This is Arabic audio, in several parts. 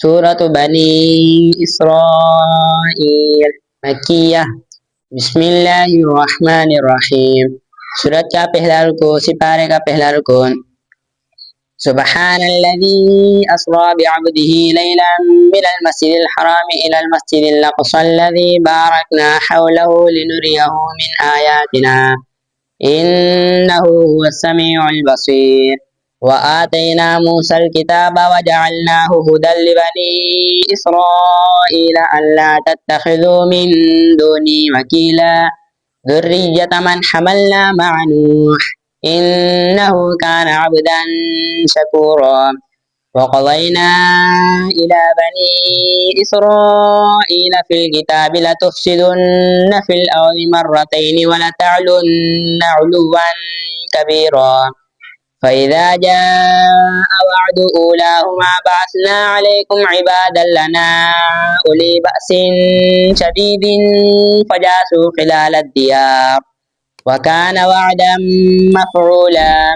سورة بني إسرائيل مكية بسم الله الرحمن الرحيم सूरत का पहला रुको सिपारे का पहला रुकन سبحان الذي أسرى بعبده ليلا من المسجد الحرام إلى المسجد الأقصى الذي باركنا حوله لنريه من آياتنا إنه هو السميع البصير وآتينا موسى الكتاب وجعلناه هدى لبني إسرائيل ألا تتخذوا من دوني وكيلا ذرية من حملنا مع نوح إنه كان عبدا شكورا وقضينا إلى بني إسرائيل في الكتاب لتفسدن في الأرض مرتين ولتعلن علوا كبيرا فإذا جاء وعد أولاهما بعثنا عليكم عبادا لنا أولي بأس شديد فجاسوا خلال الديار وكان وعدا مفعولا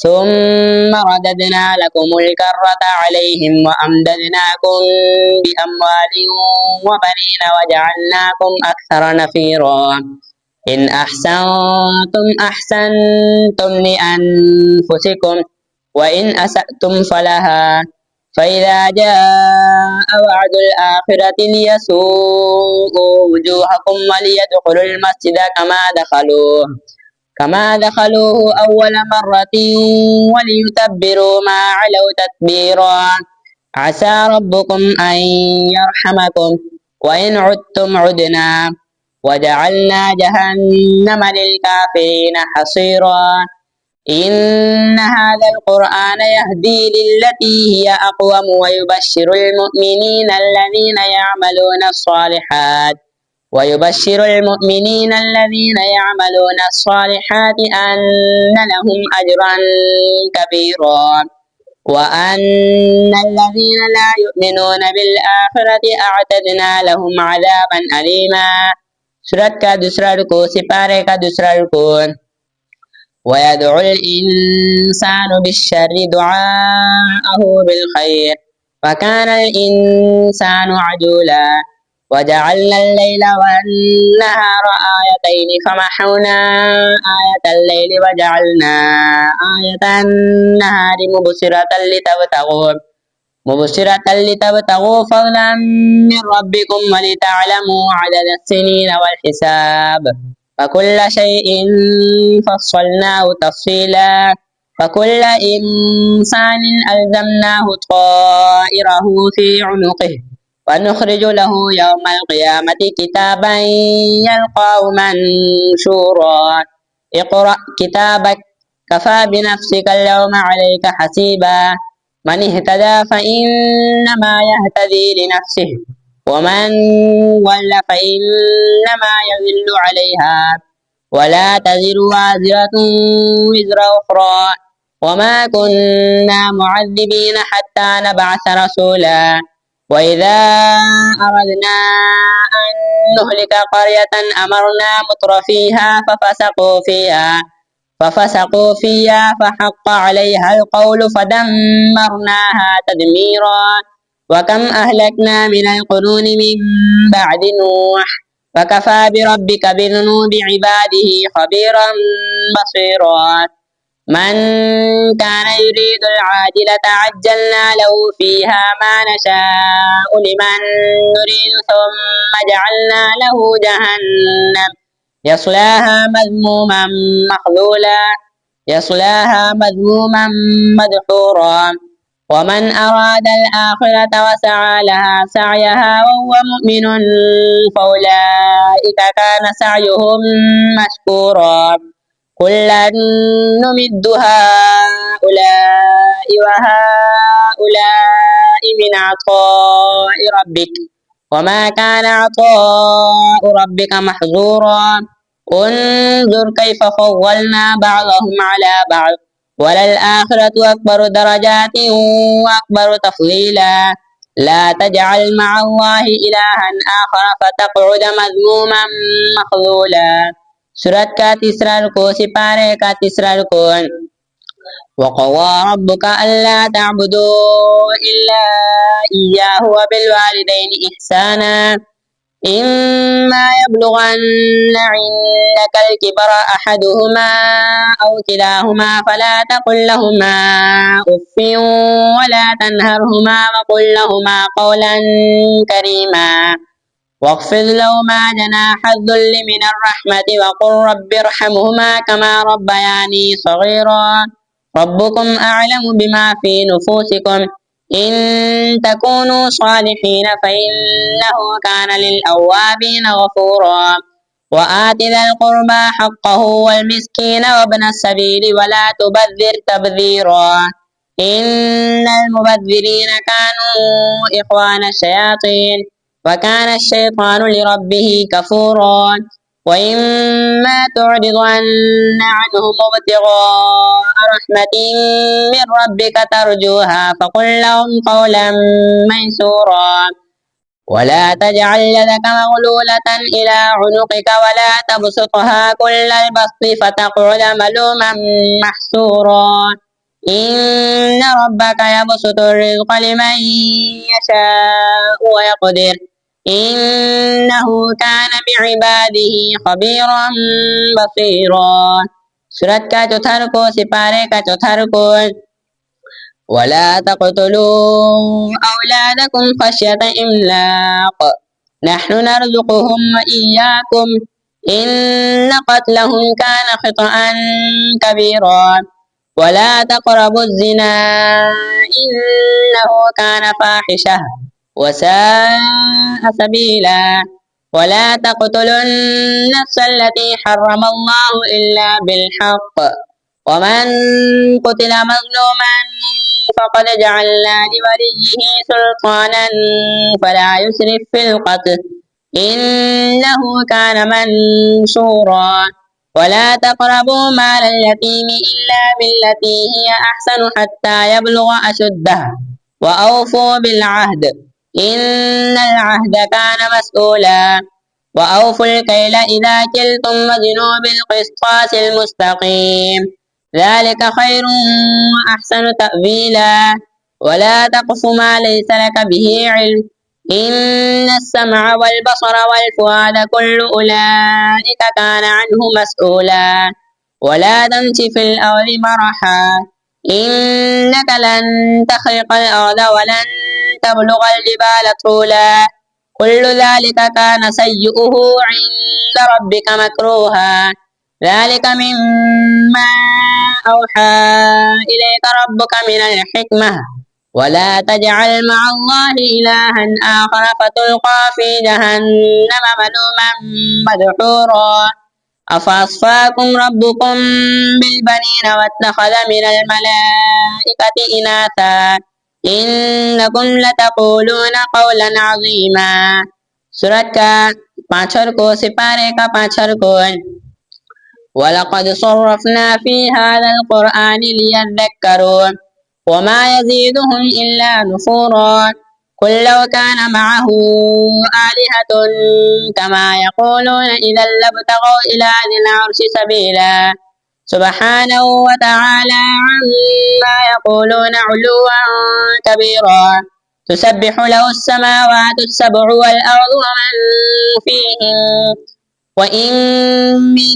ثم رددنا لكم الكرة عليهم وأمددناكم بأموال وبنين وجعلناكم أكثر نفيرا إن أحسنتم أحسنتم لأنفسكم وإن أسأتم فلها فإذا جاء وعد الآخرة ليسوءوا وجوهكم وليدخلوا المسجد كما دخلوه أول مرة وليتبروا ما علوا تتبيرا عسى ربكم أن يرحمكم وإن عدتم عدنا وجعلنا جهنم للكافرين حصيرا إن هذا القرآن يهدي للتي هي أقوم ويبشر المؤمنين الذين يعملون الصالحات أن لهم أجرا كبيرا وأن الذين لا يؤمنون بالآخرة أعتدنا لهم عذابا أليما सूरत का दूसरा रुको सिपारे का दूसरा रुकन वयदउल इंसानु बिश्शर्रि दुआअहु बिलखैर वकानल इंसानु अजूला वजअलना अल-लैला वन-नहारा आयतैनि फमहौना आयतल-लैलि वजअलना आयतन-नहारि مبصرة لتبتغوا فضلا من ربكم ولتعلموا عدد السنين والحساب فكل شيء فصلناه تفصيلا فكل إنسان ألزمناه طائره في عنقه ونخرج له يوم القيامة كتابا يلقاه منشورا اقرأ كتابك كفى بنفسك اليوم عليك حسيبا من اهتدى فإنما يهتدي لنفسه ومن ضل فإنما يضل عليها ولا تزر وازرة وزر أخرى وما كنا معذبين حتى نبعث رسولا وإذا أردنا أن نهلك قرية أمرنا مترفيها ففسقوا فيها فحق عليها القول فدمرناها تدميرا وكم أهلكنا من القرون من بعد نوح وكفى بربك بذنوب عباده خبيرا بصيرا من كان يريد العاجلة عجلنا له فيها ما نشاء لمن نريد ثم جعلنا له جهنم يصلاها مذموما مدحورا ومن أراد الآخرة وسعى لها سعيها وهو مؤمن فأولئك كان سعيهم مشكورا كلا نمد هؤلاء وهؤلاء من عطاء ربك وما كان عطاء ربك محظورا انظر كيف فضلنا بعضهم على بعض وللآخرة أكبر درجات وأكبر تفضيلا لا تجعل مع الله إلها آخر فتقعد مذموما مخذولا सूरत का तीसरा रुको सिपारे का तीसरा रुकन وقضى ربك ألا تعبدوا إلا إياه وبالوالدين إحسانا إما يبلغن عندك الكبر أحدهما أو كلاهما فلا تقل لهما أف ولا تنهرهما وقل لهما قولا كريما واخفض لهما جناح الذل من الرحمة وقل رب ارحمهما كما ربياني صغيرا ربكم أعلم بما في نفوسكم إن تكونوا صالحين فإنه كان للأوابين غفورا وآت ذا القربى حقه والمسكين وابن السبيل ولا تبذر تبذيرا إن المبذرين كانوا إخوان الشياطين وكان الشيطان لربه كفورا وإما تعرضن عنهم ابتغاء رحمة من ربك ترجوها فقل لهم قولا ميسورا ولا تجعل يدك مغلولة إلى عنقك ولا تبسطها كل البسط فتقعد ملوما محسورا إن ربك يبسط الرزق لمن يشاء ويقدر إنه كان بعباده خبيرا بصيرا سورة का चौथा रुको सिपारे का चौथा रुको ولا تقتلوا أولادكم خشية إملاق نحن نرزقهم وإياكم إن قتلهم كان خطأ كبيرا ولا تقربوا الزنا إنه كان فاحشة وساء سبيلا ولا تقتلوا النفس التي حرم الله إلا بالحق ومن قتل مظلوما فقد جعلنا لوليه سلطانا فلا يسرف في القتل إنه كان منصورا ولا تقربوا مال اليتيم إلا بالتي هي أحسن حتى يبلغ أشده وأوفوا بالعهد إن العهد كان مسؤولا وأوفوا الكيل إذا كلتم وزنوا بالقسطاس المستقيم ذلك خير وأحسن تأويلا ولا تقف ما ليس لك به علم إن السمع والبصر والفؤاد كل أولئك كان عنه مسؤولا ولا تمش في الأرض مرحا إنك لن تخرق الأرض ولن تبلغ الجبال طولا كل ذلك كان سيئه عند ربك مكروها ذلك مما أوحى إليك ربك من الحكمة ولا تجعل مع الله إلها آخر فتلقى في جهنم ملوما مدحورا أفأصفاكم ربكم بالبنين واتخذ من الملائكة إناثا إنكم لتقولون قولا عظيما سورة का 5 को सिपारे का 5 को ولقد صرفنا في هذا القرآن ليذكروا وما يزيدهم إلا نفورا قل لو كان معه آلهة كما يقولون إذا لابتغوا إلى ذي العرش سبيلا سبحانه وتعالى عما يقولون علوا كبيرا تسبح له السماوات السبع والأرض ومن فيهن وإن من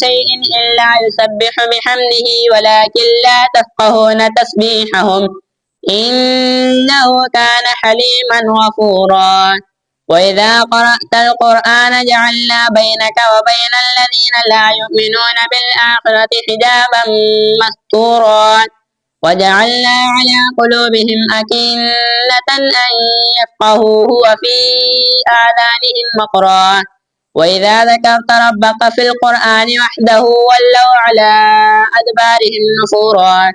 شيء إلا يسبح بحمده ولكن لا تفقهون تسبيحهم إنه كان حليما غفورا وإذا قرأت القرآن جعلنا بينك وبين الذين لا يؤمنون بالآخرة حجابا مستورا وجعلنا على قلوبهم أكنة أن يفقهوه وفي آذانهم وقرا وإذا ذكرت ربك في القرآن وحده ولوا على أدبارهم نفورا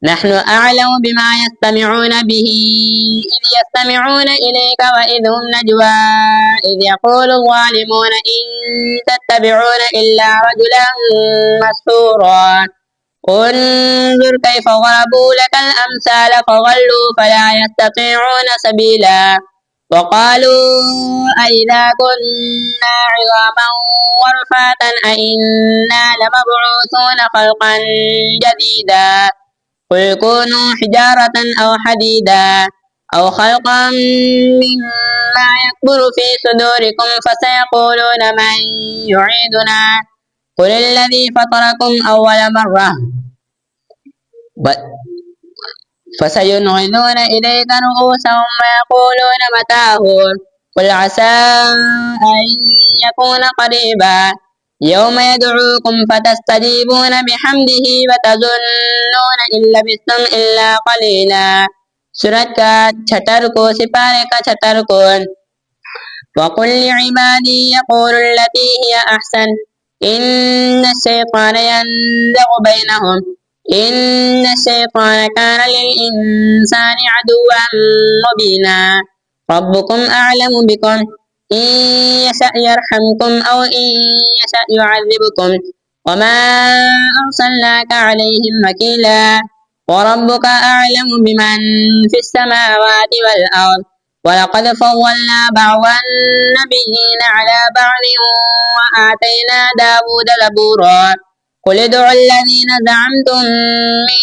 نحن أعلم بما يستمعون به إذ يستمعون إليك وإذ هم نجوى إذ يقول الظالمون إن تتبعون إلا رجلا مسحورا انظر كيف ضربوا لك الأمثال فضلوا فلا يستطيعون سبيلا وقالوا أئذا كنا عظاما ورفاتا أئنا لمبعوثون خلقا جديدا قل كونوا حجارة أو حديدا أو خلقا مما يكبر في صدوركم فسيقولون من يعيدنا قل الذي فطركم أول مرة فسينغضون إليك رؤوسهم ويقولون متاه قل عسى أن يكون قريبا يوم يدعوكم فتستجيبون بحمده وتظنون إن لبثتم إلا قليلا سورة का 76 को सिपारे का 76 को وقل لعبادي يقولوا التي هي أحسن إن الشيطان ينزغ بينهم إن الشيطان كان للإنسان عدوا مبينا ربكم أعلم بكم إن يشأ يرحمكم أو إن يشأ يعذبكم وما أرسلناك عليهم وكيلا وربك أعلم بمن في السماوات والأرض ولقد فضلنا بعض النبيين على بعض وآتينا داود زبورا قل ادعوا الذين زعمتم من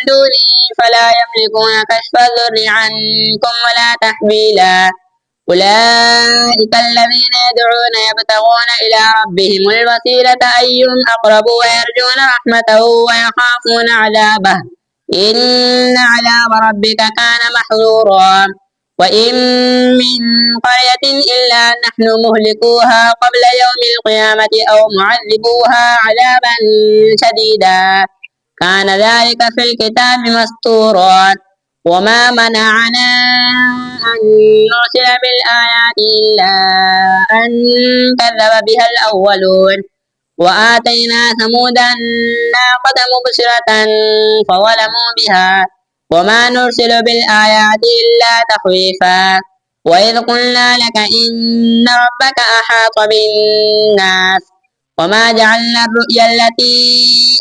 دونه فلا يملكون كشف الضر عنكم ولا تحويلا أولئك الذين يدعون يبتغون إلى ربهم الوسيلة أيهم أقرب ويرجون رحمته ويخافون عذابه إن عذاب ربك كان محظورا وإن من قرية إلا نحن مهلكوها قبل يوم القيامة أو معذبوها عذابا شديدا كان ذلك في الكتاب مسطورا وما منعنا أن نرسل بالآيات إلا أن كذب بها الأولون وآتينا ثمود الناقة مبصرة فظلموا بها وما نرسل بالآيات إلا تخويفا وإذ قلنا لك إن ربك أحاط بالناس وما جعلنا الرؤيا التي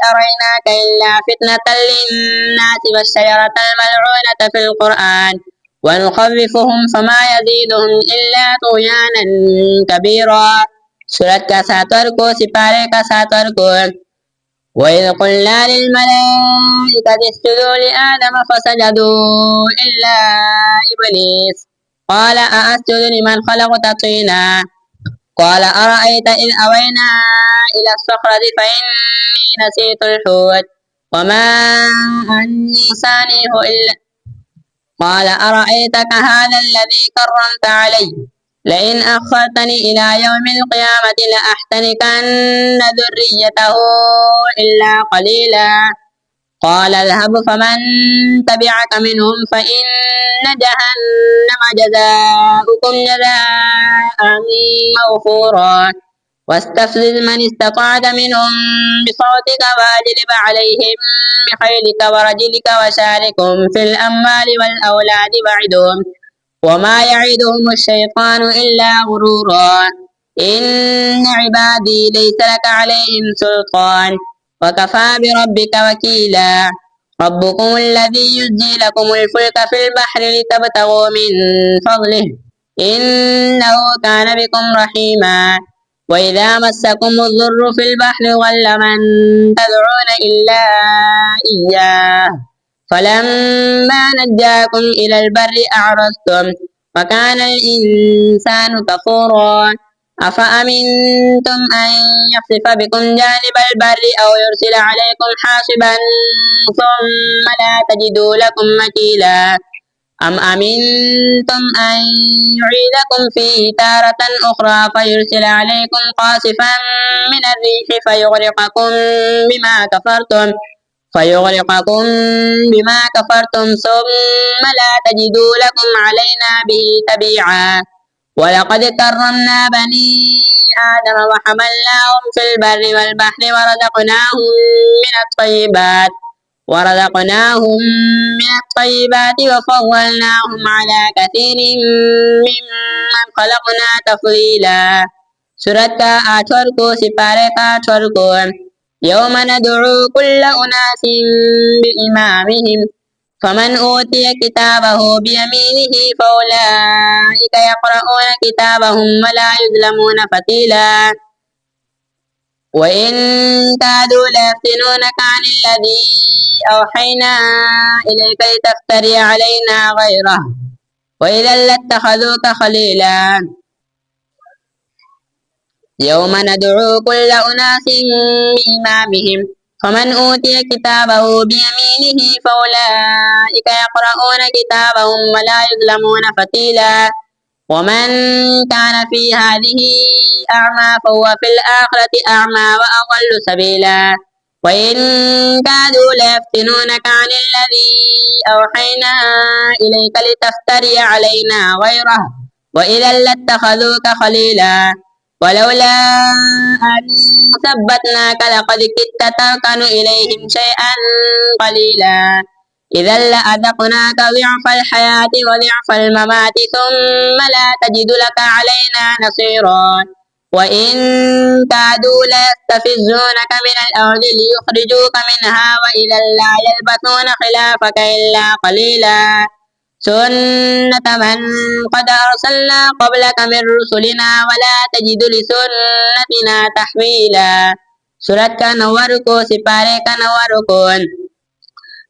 أريناك إلا فتنة للناس والشجرة الملعونة في القرآن ونخوفهم فما يزيدهم إلا طغيانا كبيرا سورة كساتر को सिपारे का 7 को وإذ قلنا للملائكة اسجدوا لآدم فسجدوا إلا إبليس قال أأسجد لمن خلقت طينا قال أرأيت إذ أوينا إلى الصخرة فإني نسيت الحوت وما أنسانيه إلا قال أرأيتك هذا الذي كرمت علي لئن أخرتني إلى يوم القيامة لأحتنكن ذريته إلا قليلا قال اذهب فمن تبعك منهم فإن جهنم جزاؤكم جزاء موفورا واستفزز من استطعت منهم بصوتك واجلب عليهم بخيلك ورجلك وشاركهم في الأموال والأولاد وعدهم وما يعدهم الشيطان إلا غرورا إن عبادي ليس لك عليهم سلطان وكفى بربك وكيلا ربكم الذي يزجي لكم الفلك في البحر لتبتغوا من فضله إنه كان بكم رحيما وإذا مسكم الضر في البحر ضل من تدعون إلا إياه فلما نجاكم إلى البر أعرضتم وكان الإنسان كفورا أفأمنتم أن يخسف بكم جانب البر أو يرسل عليكم حاصبا ثم لا تجدوا لكم وكيلا أم أمنتم أن يعيدكم فيه تارة أخرى فيرسل عليكم قاصفا من الريح فيغرقكم بما كفرتم ثم لا تجدوا لكم علينا به تبيعا ولقد كرمنا بني آدم وحملناهم في البر والبحر ورزقناهم من الطيبات وفضلناهم على كثير ممن خلقنا تفضيلا سورة का 8 को सिपारे का 8 को يوم ندعو كل أناس بإمامهم فمن أوتي كتابه بيمينه فأولئك يقرؤون كتابهم ولا يظلمون فتيلا وإن كادوا ليفتنونك عن الذي أوحينا إليك لتفتري علينا غيره وإذا لاتخذوك خليلا يوم ندعو كل أناس بإمامهم فمن أوتي كتابه بيمينه فأولئك يقرؤون كتابهم ولا يظلمون فتيلا ومن كان في هذه أعمى فهو في الآخرة أعمى وأضل سبيلا وإن كادوا ليفتنونك عن الذي أوحينا إليك لتفتري علينا غيره وإذا لاتخذوك خليلا ولولا أن ثبتناك لقد كدت تركن إليهم شيئا قليلا إذا لأذقناك ضعف الحياة وضعف الممات ثم لا تجد لك علينا نصيرا وإن كادوا ليستفزونك من الأرض ليخرجوك منها وإذا لا يلبثون خلافك إلا قليلا سنة من قد أرسلنا قبلك من رسلنا ولا تجد لسنتنا تحويلا سورة كنوركو سپارے كنوركون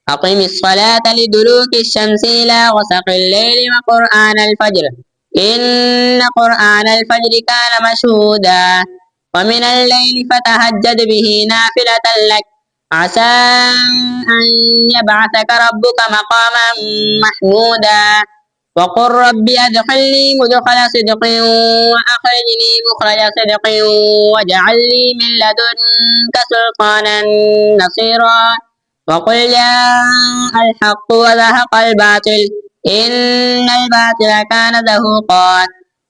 أقم الصلاة لدلوك الشمس إلى غسق الليل وقرآن الفجر إن قرآن الفجر كان مشهودا ومن الليل فتهجد به نافلة لك عسى أن يبعثك ربك مقاما محمودا وقل رب أدخلني مدخل صدق وأخرجني مخرج صدق واجعل لي من لدنك سلطانا نصيرا وقل جاء الحق وزهق الباطل إن الباطل كان زهوقا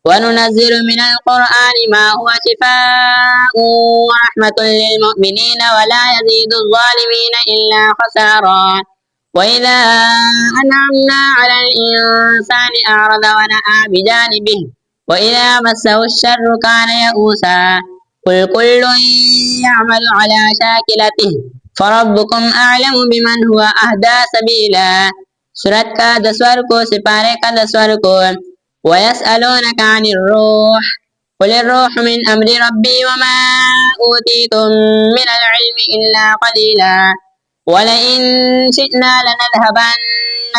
وننزل من القرآن ما هو شفاء ورحمة للمؤمنين ولا يزيد الظالمين إلا خسارا وإذا أنعمنا على الإنسان أعرض ونأى بجانبه وإذا مسه الشر كان يئوسا قل كل يعمل على شاكلته فربكم أعلم بمن هو أهدى سبيلا سورة کا 10 کو سپارے کا 10 کو ويسألونك عن الروح قل الروح من أمر ربي وما أوتيتم من العلم إلا قليلا ولئن شئنا لنذهبن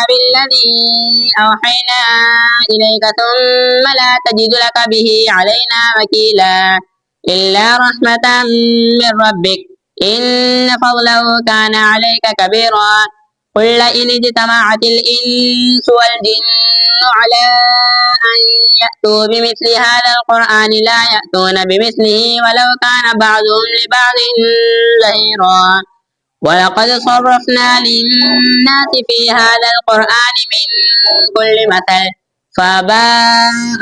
بالذي أوحينا إليك ثم لا تجد لك به علينا وكيلا إلا رحمة من ربك إن فضله كان عليك كبيرا قل لئن اجتمعت الإنس والجن على أن يأتوا بمثل هذا القرآن لا يأتون بمثله ولو كان بعضهم لبعض ظهيرا ولقد صرفنا للناس في هذا القرآن من كل مثل فأبى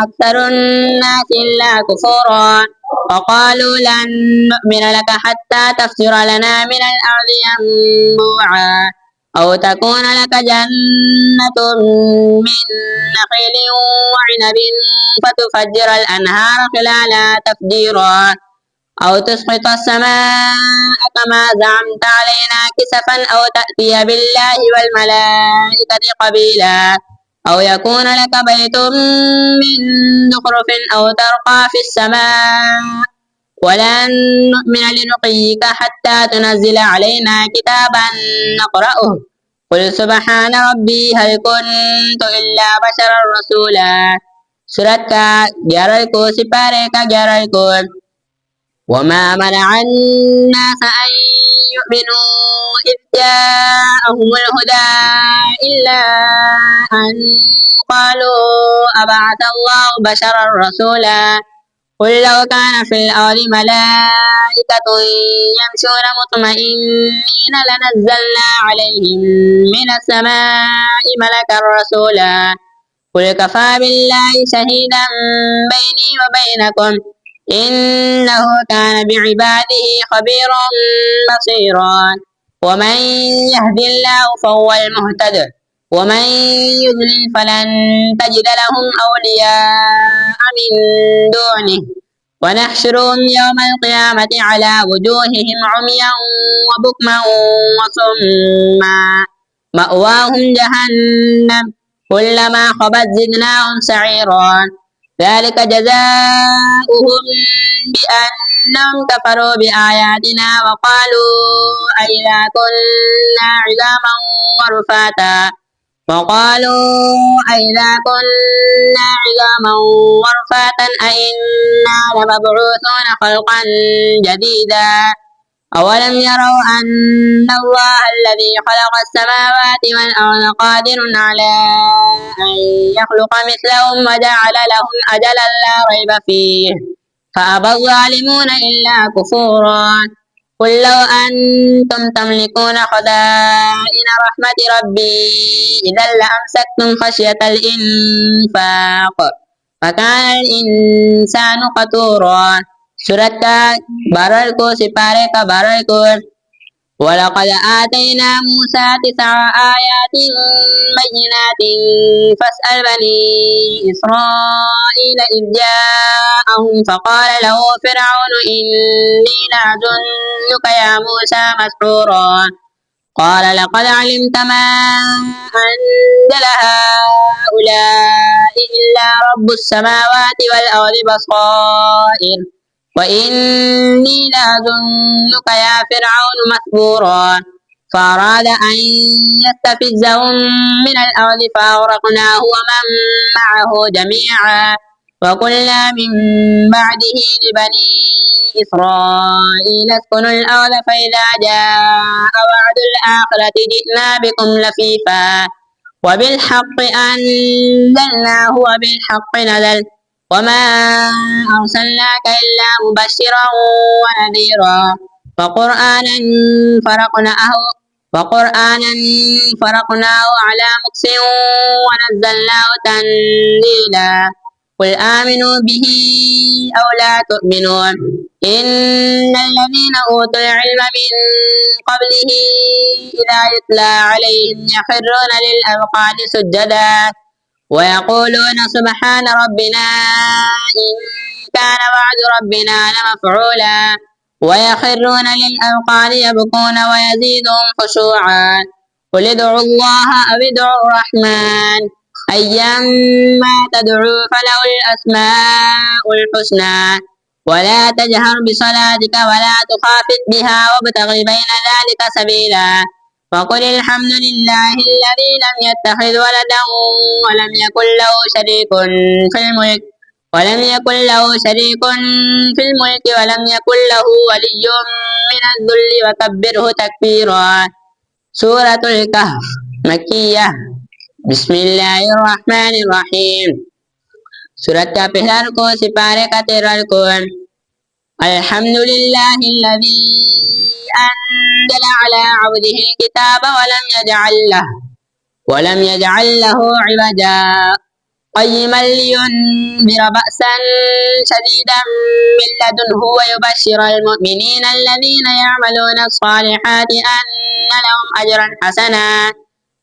أكثر الناس إلا كفورا وقالوا لن نؤمن لك حتى تفجر لنا من الأرض ينبوعا أو تكون لك جنة من نخيل وعنب فتفجر الأنهار خلالها تفجيرا أو تسقط السماء كما زعمت علينا كسفا أو تأتي بالله والملائكة قبيلا أو يكون لك بيت من زخرف أو ترقى في السماء ولن نؤمن لرقيك حتى تنزل علينا كتابا نقرأه قل سبحان ربي هل كنت إلا بشرا رسولا سورة کا 11 کو سپارے کا 11 کو وما منع الناس أن يؤمنوا إذ جاءهم الهدى إلا أن قالوا أبعث الله بشرا رسولا قل لو كان في الأرض ملائكة يمشون مطمئنين لنزلنا عليهم من السماء ملكا رسولا قل كفى بالله شهيدا بيني وبينكم إنه كان بعباده خبيرا بصيرا ومن يهد الله فهو المهتد ومن يضلل فلن تجد لهم أولياء من دونه ونحشرهم يوم القيامة على وجوههم عميا وبكما وصما مأواهم جهنم كلما خبت زدناهم سعيرا ذلك جزاؤهم بأنهم كفروا بآياتنا وقالوا أئذا كنا عظاما ورفاتا أئنا لمبعوثون خلقا جديدا أولم يروا أن الله الذي خلق السماوات والأرض قادر على أن يخلق مثلهم وجعل لهم أجلا لا ريب فيه فأبى الظالمون إلا كفورا قل لو أنتم تملكون خزائن رحمة ربي إذا لأمسكتم خشية الإنفاق فكان الإنسان قتورا Surat Ka-Barar ko si pare Ka-Barar ko ولقد آتينا موسى 9 آيات بينات فاسأل بني إسرائيل إذ جاءهم فقال له فرعون إني لأظنك يا موسى مسحورا قال لقد علمت ما أنزل هؤلاء إلا رب السماوات والأرض بصائر وإني لأظنك يا فرعون مثبورا فأراد أن يستفزهم من الأرض فأغرقناه ومن معه جميعا وقلنا من بعده لبني إسرائيل اسكنوا الأرض فإذا جاء وعد الآخرة جئنا بكم لفيفا وبالحق أنزلناه وبالحق نزل وما أرسلناك إلا مبشرا ونذيرا وقرآنا فرقناه على مكس ونزلناه تنزيلا قل آمنوا به أو لا تؤمنون إن الذين أوتوا العلم من قبله إذا يتلى عليهم يخرون للأذقان سجدا ويقولون سبحان ربنا إن كان وعد ربنا لمفعولا ويخرون للأذقان يبكون ويزيدهم خشوعا قل ادعوا الله أو ادعوا الرحمن أيما تدعوا فله الأسماء الحسنى ولا تجهر بصلاتك ولا تخافت بها وابتغ بين ذلك سبيلا وقل الحمد لله الذي لم يتخذ ولدا ولم يكن له شريك في الملك ولم يكن له ولي من الذل وكبره تكبيرا سورة الكهف مكية بسم الله الرحمن الرحيم سورة पहला को सिपारे का 13 को الحمد لله الذي أنزل على عبده الكتاب ولم يجعل له عوجا قيما لينذر بأسا شديدا من لدنه ويبشر المؤمنين الذين يعملون الصالحات أن لهم أجرا حسنا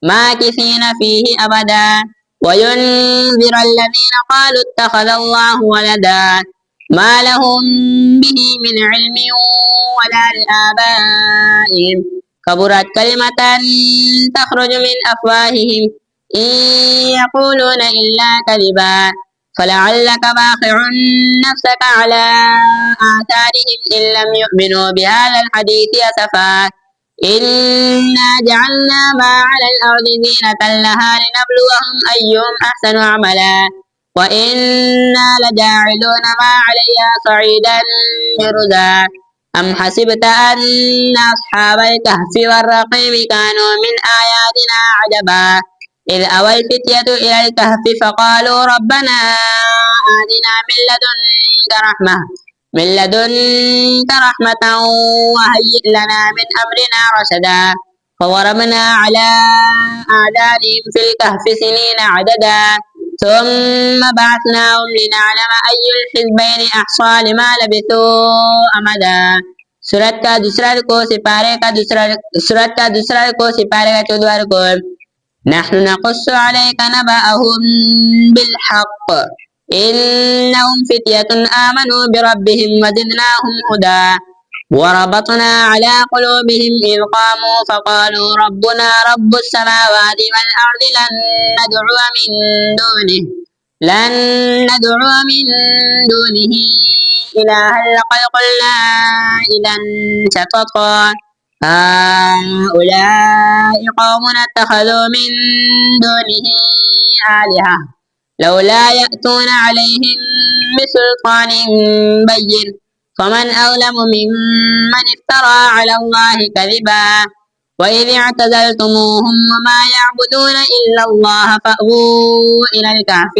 ماكثين فيه أبدا وينذر الذين قالوا اتخذ الله ولدا ما لهم به من علم ولا لآبائهم كبرت كلمة تخرج من أفواههم إن يقولون إلا كذبا فلعلك باخع نفسك على آثارهم إن لم يؤمنوا بهذا الحديث أسفا إنا جعلنا ما على الأرض زينة لها لنبلوهم أيهم أحسن عملا وإنا لجاعلون ما عليها صعيدا جرزا أم حسبت أن أصحاب الكهف والرقيم كانوا من آياتنا عجبا إذ أوى الفتية إلى الكهف فقالوا ربنا آتنا من لدنك رحمة وهيئ لنا من أمرنا رشدا فضربنا على آذانهم في الكهف سنين عددا ثم بعثناهم لنعلم أي الحزبين أحصى لما لبثوا أمدا सूरत का दूसरा को सिपारे का 14 को نحن نقص عليك نبأهم بالحق إنهم فتية آمنوا بربهم وزدناهم هدى وربطنا على قلوبهم إذ قاموا فقالوا ربنا رب السماوات والأرض لن ندعو من دونه إلها لقد قلنا إذا شططا هؤلاء قومنا اتخذوا من دونه آلهة لولا يأتون عليهم بسلطان بين فمن أظلم ممن افترى على الله كذبا وإذ اعتزلتموهم وما يعبدون إلا الله فأووا إلى الكهف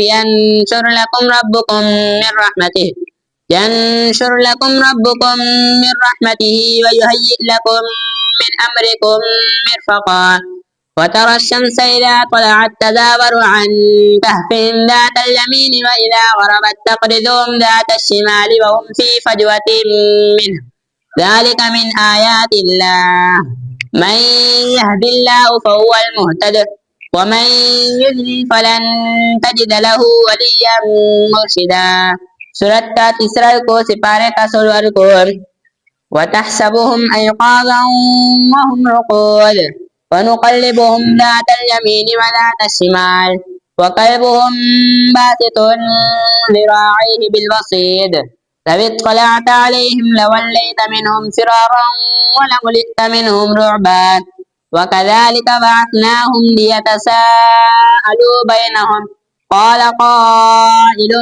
ينشر لكم ربكم من رحمته ويهيئ لكم من أمركم مرفقا وترى الشمس إذا طلعت تزاور عن كهفهم ذات اليمين وإذا غربت تقرضهم ذات الشمال وهم في فجوة منه ذلك من آيات الله من يهد الله فهو المهتد ومن يضلل فلن تجد له وليا مرشدا سورة تسرى को सिपारे का सोलवार को وتحسبهم أيقاظا وهم رقود ونقلبهم ذات اليمين وذات الشمال وقلبهم باسط ذراعيه بالوصيد لو اطلعت عليهم لوليت منهم فرارا ولملئت منهم رعبا وكذلك بعثناهم ليتساءلوا بينهم قال قائل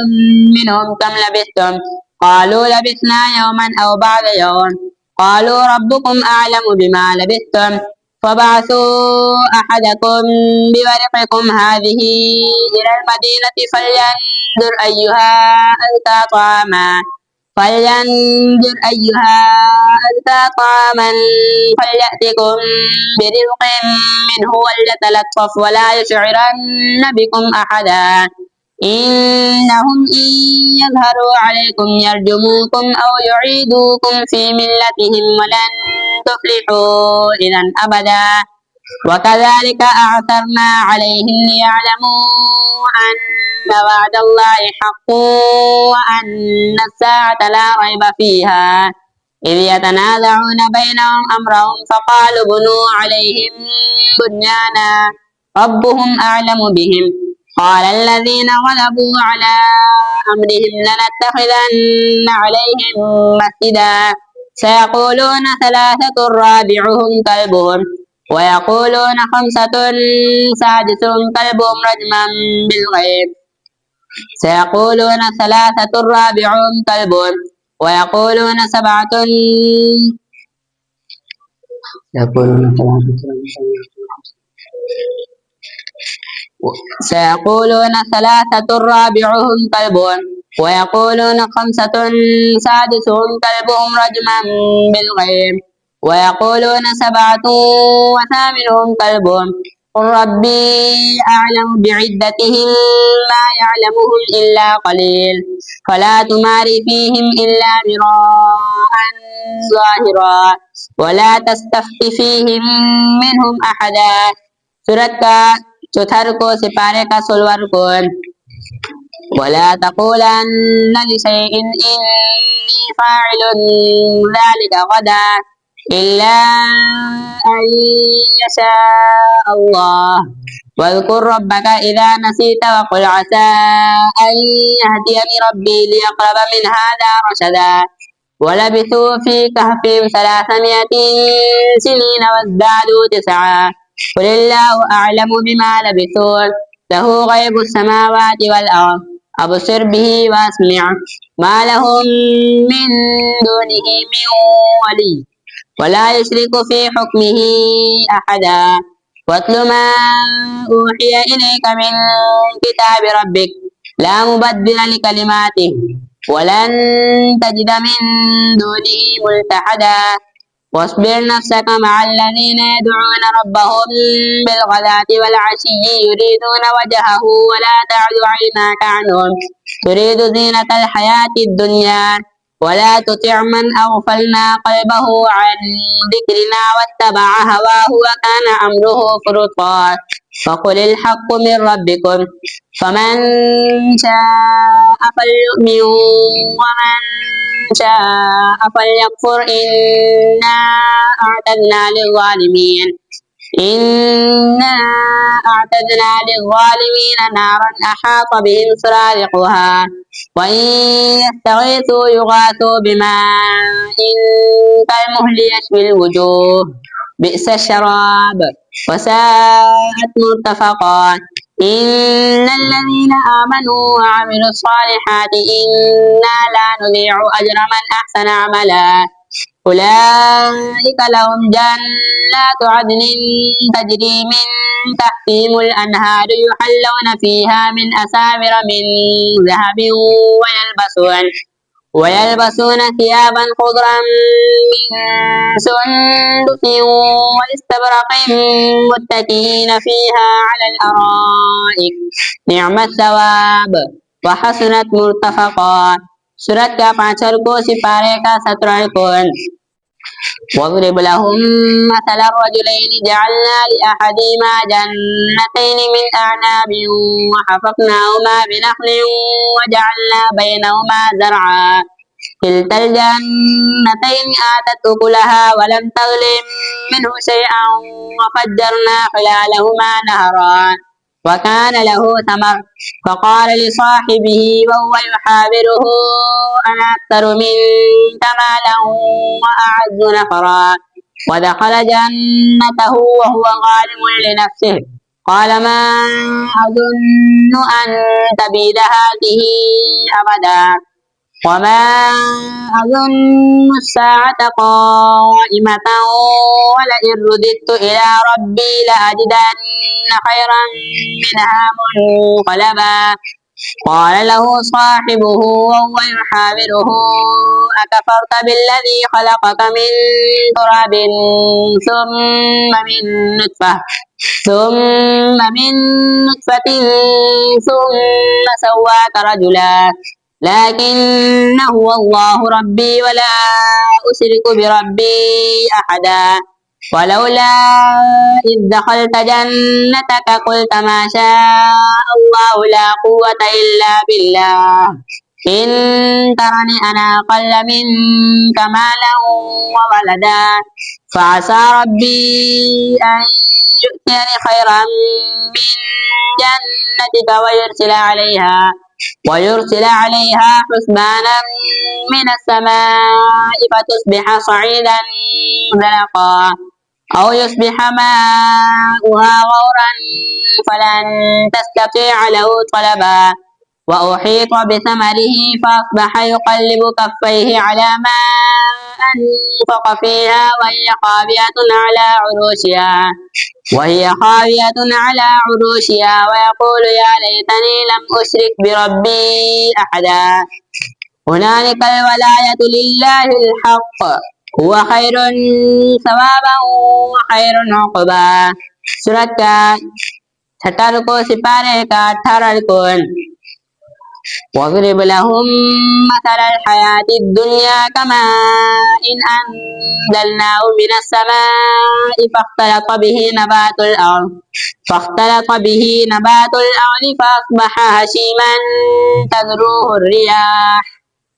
منهم كم لبثتم قالوا لبثنا يوما أو بعض يوم قالوا ربكم أعلم بما لبثتم فبعثوا أحدكم بورقكم هذه إلى المدينة فلينظر أيها أزكى طعاما فليأتكم برزق منه وليتلطف ولا يشعرن بكم أحدا إنهم إن يظهروا عليكم يرجموكم أو يعيدوكم في ملتهم ولن تفلحوا إذا أبدا وكذلك أعثرنا عليهم ليعلموا أن وعد الله حق وأن الساعة لا ريب فيها إذ يتنازعون بينهم أمرهم فقالوا بنوا عليهم بنيانا ربهم أعلم بهم قال الذين غلبوا على أمرهم لنتخذن عليهم مسجدا سيقولون ثلاثة رابعهم كلبهم ويقولون خمسة سادسهم كلبهم رجما بالغيب سيقولون ثلاثة رابعهم كلبهم ويقولون سبعة سيقولون ثلاثة رابعهم كلبهم ويقولون خمسة سادسهم كلبهم رجما بالغيب ويقولون سبعة وثامنهم كلبهم قل ربي أعلم بعدتهم ما يعلمهم إلا قليل فلا تمار فيهم إلا مراء ظاهرا ولا تستفت فيهم منهم أحدا सूरत का चौथा रुको सिपारे का 16वां रुको वला तक़ूलन्न लिशैइन इन्नी फ़ाइलुन ज़ालिका गदा इल्ला अन यशाअ अल्लाह واذكر ربك إذا نسيت وقل عسى أن يهديني ربي لأقرب من هذا رشدا ولبثوا في كهفهم 300 سنين وازدادوا 9 قل الله أعلم بما لبثوا له غيب السماوات والأرض أبصر به وأسمع ما لهم من دونه من ولي ولا يشرك في حكمه أحدا واتل ما أوحي إليك من كتاب ربك لا مبدل لكلماته ولن تجد من دونه ملتحدا واصبر نفسك مع الذين يدعون ربهم بالغداة والعشي يريدون وجهه ولا تعد عيناك عنهم تريد زينة الحياة الدنيا ولا تطع من أغفلنا قلبه عن ذكرنا واتبع هواه وكان أمره فرطا فقل الحق من ربكم فمن شاء فليؤمن ومن شاء فليكفر إنا أعتدنا للظالمين نارا أحاط بهم سرادقها وإن يستغيثوا يغاثوا بماء كالمهل يشوي الوجوه بئس الشراب وساءت مرتفقا إن الذين آمنوا وعملوا الصالحات إنا لا نضيع أجر من أحسن عملا أولئك لهم جنات عدن تجري من تحتهم الأنهار يحلون فيها من أساور من ذهب ويلبسون ثيابا خضرا من سندس واستبرق متكئين فيها على الأرائك نعم الثواب وحسنت مرتفقا. Surat ke-5 को सिपारे का 17 कोन واضرب لهم مثل الرجلين جعلنا لأحدهما جنتين من أعناب وحففناهما بنخل وجعلنا بينهما زرعا كلتا الجنتين آتت أكلها ولم تظلم منه شيئا وفجرنا خلالهما نهرا وكان له ثمر فقال لصاحبه وهو يحاوره أنا أكثر منك مالا وأعز نفرا ودخل جنته وهو ظالم لنفسه قال ما أظن أن تبيد هذه أبدا وما أظن الساعة قائمة ولئن رددت إلى ربي لأجدن خيرا منها منقلبا قال له صاحبه وهو يحاوره أكفرت بالذي خلقك من تراب ثم من نطفة ثم سواك رجلا لكن هو الله ربي ولا أشرك بربي أحدا ولولا إذ دخلت جنتك قلت ما شاء الله لا قوة إلا بالله إن ترني أنا أقل منك مالا وولدا فعسى ربي أن يؤتيني خيرا من جنتك ويرسل عليها حسبانا من السماء فتصبح صعيدا زلقا أو يصبح ماؤها غورا فلن تستطيع له طلبا وأحيط بثمره فأصبح يقلب كفيه على ما أنفق فيها وهي خاوية على عروشها ويقول يا ليتني لم أشرك بربي أحدا هنالك الولاية لله الحق هو خير ثوابا وخير عقبا. सूरत का 18 को सिपारे का 18 कोन واضرب لهم مثل الحياة الدنيا كماء إن أنزلناه من السماء فاختلط به نبات الأرض فأصبح هشيما تذروه الرياح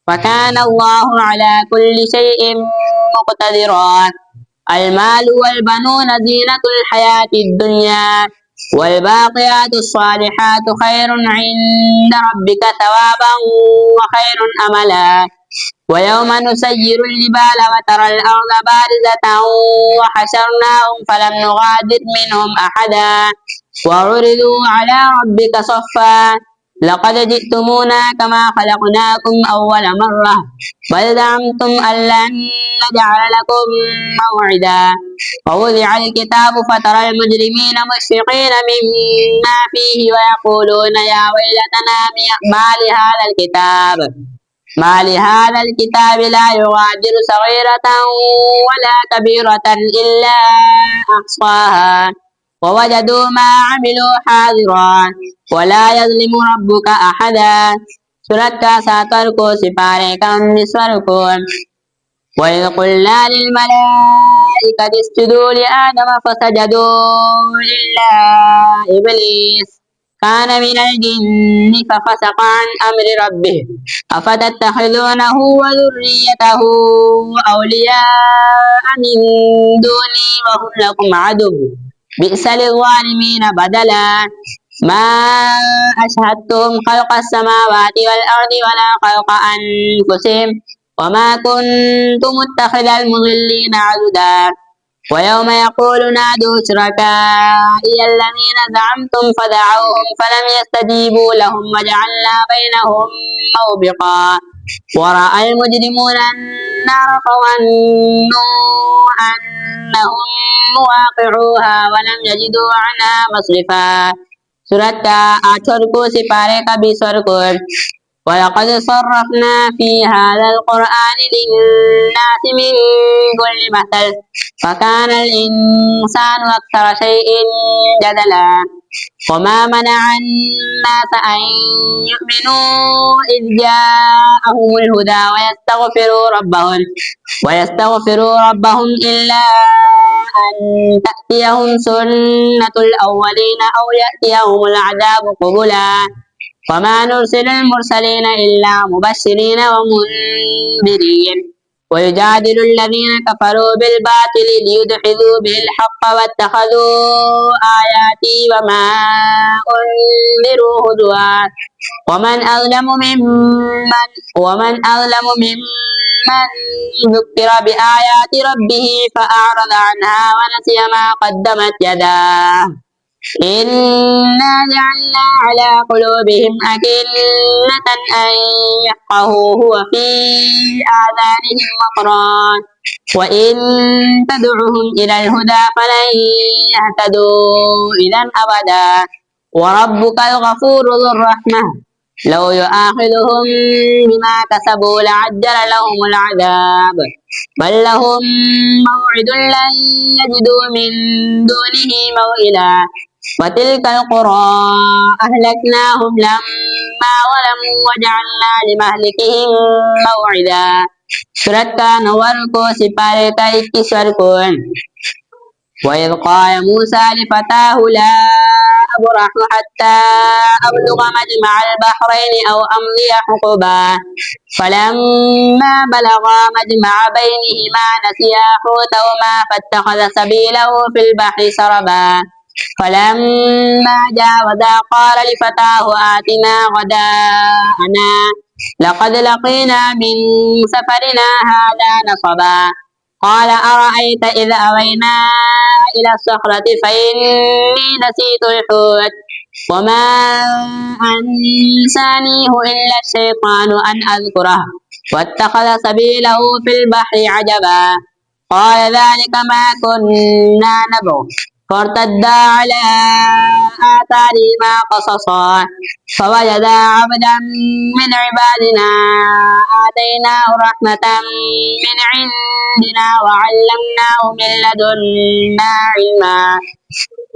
وكان الله على كل شيء مقتدرا. المال والبنون زينة الحياة الدنيا والباقيات الصالحات خير عند ربك ثوابا وخير أملا. ويوم نسير الجبال وترى الأرض بارزة وحشرناهم فلم نغادر منهم أحدا وعرضوا على ربك صفا لقد جئتمونا كما خلقناكم أول مرة بل زعمتم أن لن نجعل لكم موعدا ووضع الكتاب فترى المجرمين مشفقين مما فيه ويقولون يا ويلتنا ما لهذا الكتاب لا يغادر صغيرة ولا كبيرة إلا أحصاها ووجدوا ما عملوا حاضرا ولا يظلم ربك أحدا. सूरत का 7 को सिपारे का 19 कोन وإذ قلنا للملائكة اسجدوا لآدم فسجدوا إلا إبليس كان من الجن ففسق عن أمر ربه أفتتخذونه وذريته أولياء من دوني وهم لكم عدو بئس للظالمين بدلا ما أشهدتهم خلق السماوات والأرض ولا خلق أنفسهم وما كنت متخذ المضلين عضدا ويوم يقول نادوا شركائي الذين زعمتم فدعوهم فلم يستجيبوا لهم وجعلنا بينهم موبقا ورأى المجرمون النار فظنوا أنهم مواقعوها ولم يجدوا عنها مصرفا سورة آچركو سپارے کا 20 رکو ولقد صرفنا في هذا القرآن للناس من كل مثل فكان الإنسان أكثر شيء جدلا وما منع الناس أن يؤمنوا إذ جاءهم الهدى ويستغفروا ربهم إلا أن تأتيهم سنة الأولين أو يأتيهم العذاب قبلا وما نرسل المرسلين إلا مبشرين ومنذرين ويجادل الذين كفروا بالباطل ليدحضوا به الحق واتخذوا آياتي وما أنذروا هزوا ومن أظلم ممن ذكر بآيات ربه فأعرض عنها ونسي ما قدمت يداه إنا جعلنا على قلوبهم أكنة أن يفقهوه وفي آذانهم وقرا وإن تدعهم إلى الهدى فلن يهتدوا إذا أبدا وربك الغفور ذو الرحمة لو يؤاخذهم بما كسبوا لعجل لهم العذاب بل لهم موعد لن يجدوا من دونه موئلا وتلك القرى أهلكناهم لما ظلموا وجعلنا لمهلكهم موعدا سورة نوركو سپارے کا 21 کو وإذ قال موسى لفتاه لا أبرح حتى أبلغ مجمع البحرين أو أمضي حقبا فلما بلغا مجمع بينهما نسيا حوتهما فاتخذ سبيله في البحر سربا فلما جاوزا قال لفتاه آتنا غداءنا لقد لقينا من سفرنا هذا نصبا قال أرأيت إذ أوينا إلى الصخرة فإني نسيت الحوت وما أنسانيه إلا الشيطان أن أذكره واتخذ سبيله في البحر عجبا قال ذلك ما كنا نبغ فارتدا على آثارهما قصصا فوجدا عبدا من عبادنا آتيناه رحمة من عندنا وعلمناه من لدنا علما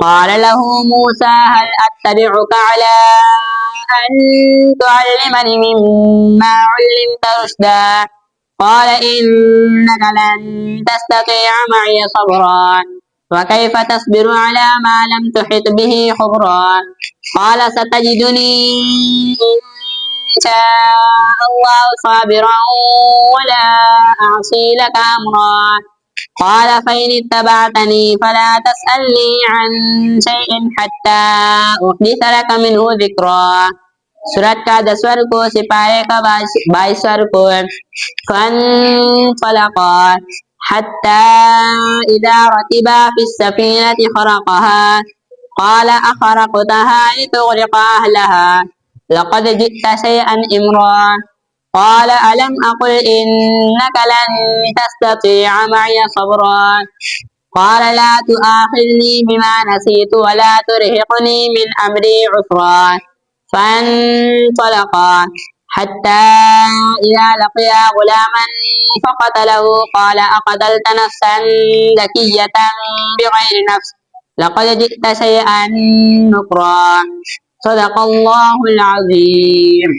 قال له موسى هل أتبعك على أن تعلمني مما علمت رشدا قال إنك لن تستطيع معي صبرا وكيف تصبر على ما لم تحط به خبرا قال ستجدني إن شاء الله صابرا ولا أعصي لك أمرا قال فإن اتبعتني فلا تسألني عن شيء حتى أحدث لك منه ذكرا سورة का 10 को सिपाहे का 22 को فانطلقا حتى إذا ركبا في السفينة خرقها قال أخرقتها لتغرق أهلها لقد جئت شيئا إمرا قال ألم أقل إنك لن تستطيع معي صبرا قال لا تؤاخذني بما نسيت ولا ترهقني من أمري عسرا فانطلقا حتى إذا لقيا غلاما فقتله قال أقتلت نفسا زكية بغير نفس لقد جئت شيئا نكرا صدق الله العظيم